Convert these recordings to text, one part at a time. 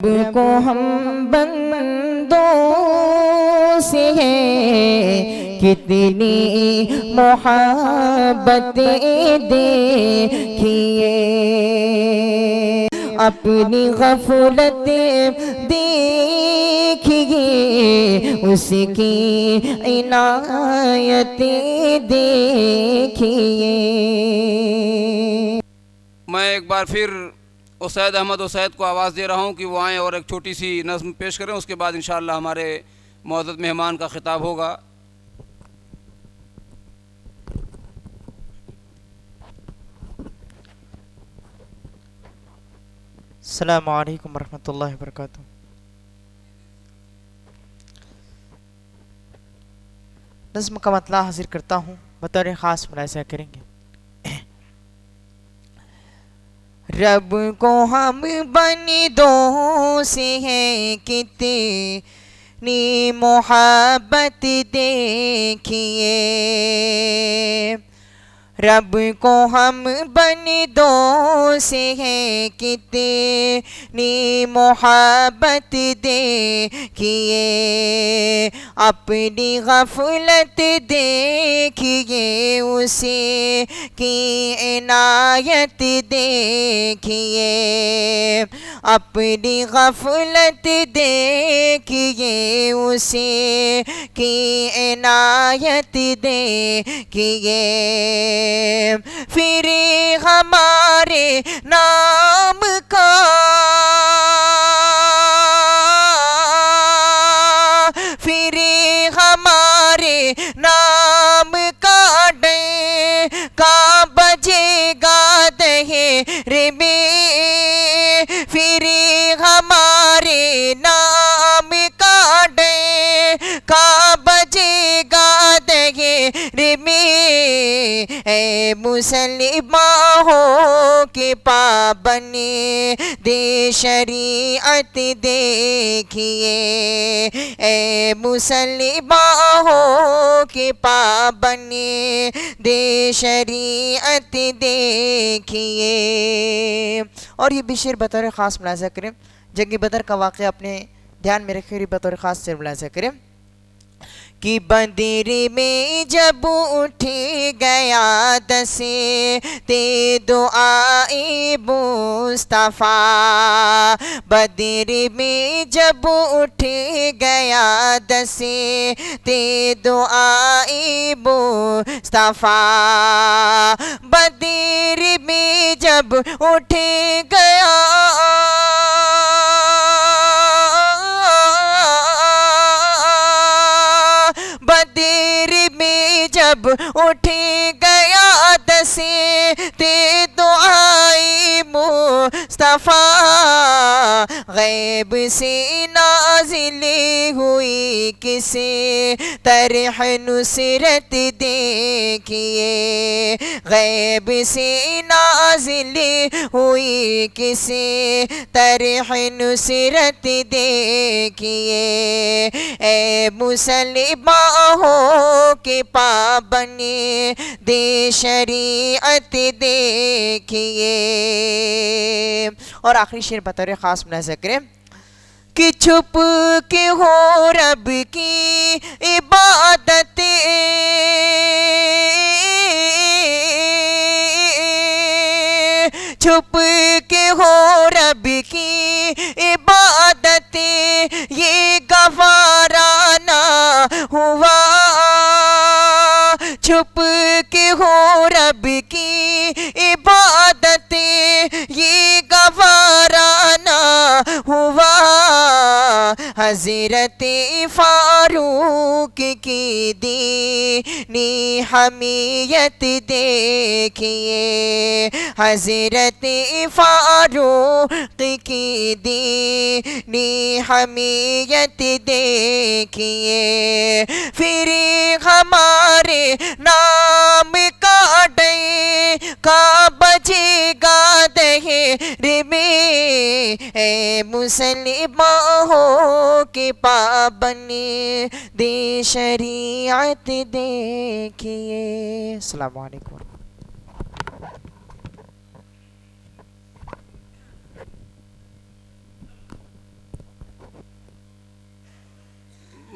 رب کو ہم بندوں سے ہے کتنی محبت دیکھیے، اپنی غفلت دیکھیے، اس کی عنایت دیکھیے۔ میں ایک بار پھر اسید احمد اسید کو آواز دے رہا ہوں کہ وہ آئیں اور ایک چھوٹی سی نظم پیش کریں، اس کے بعد انشاءاللہ ہمارے معزز مہمان کا خطاب ہوگا۔ السلام علیکم ورحمۃ اللہ وبرکاتہ۔ نظم کا مطلع حاضر کرتا ہوں، بطور خاص ملاحظہ کریں گے۔ رب کو ہم بندوں سے ہیں کتنی محبت دیکھیے، رب کو ہم بندوں سے ہیں کتنی محبت دیکھیے، اپنی غفلت دیکھیے، اسے کی عنایت دیکھیے، اپنی غفلت دیکھیے، اسے کی عنایت دیکھیے، پھر ہمارے نام کا پھر ہمارے نام کا ڈنکا بجے گا دہر میں، پھر ہمارے نام کا ڈنکا بجے گا دہر میں، اے مسلمان ہو کے پابند دے شریعت دیکھیے، اے مسلمان ہو کے پابند دے شریعت دیکھیے۔ اور یہ بھی شعر بطور خاص ملاحظہ کریں، جنگ بدر کا واقعہ اپنے دھیان میں رکھے، بطور خاص سے ملاحظہ کریں کہ بدر میں جب اٹھ گیا دست دعائے مصطفیٰ، بدر میں جب اٹھ گیا دست دعائے مصطفیٰ، بدر میں جب اٹھ گیا بدر میں جب اٹھ گیا دست دعائے مصطفیٰ، غیب سے نازل ہوئی کس طرح نصرت دیکھیے، غیب سے نازل ہوئی کس طرح نصرت دیکھیے، اے مسلمان ہو کے پابند دے شریعت دیکھیے۔ اور آخری شعر بطور خاص ملاحظہ کریں کہ چھپ کے ہو رب کی عبادت، چھپ کے ہو رب کی عبادت، یہ گوارا نہ ہوا، چھپ کے ہو رب کی عبادت، یہ گوارا نہ ہوا، حضرت فاروق کی دینی حمیت دیکھیے، حضرت فاروق کی دینی حمیت دیکھیے، پھر ہمارے نام کا ڈنکا بجے گا دہر میں، اے مسلمان ہو کے پابند دے شریعت دیکھیے۔ السلام علیکم۔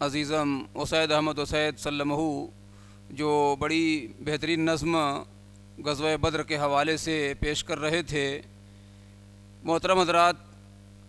عزیزم اسید احمد اسید سلمہ، جو بڑی بہترین نظم غزوہ بدر کے حوالے سے پیش کر رہے تھے۔ محترم حضرات،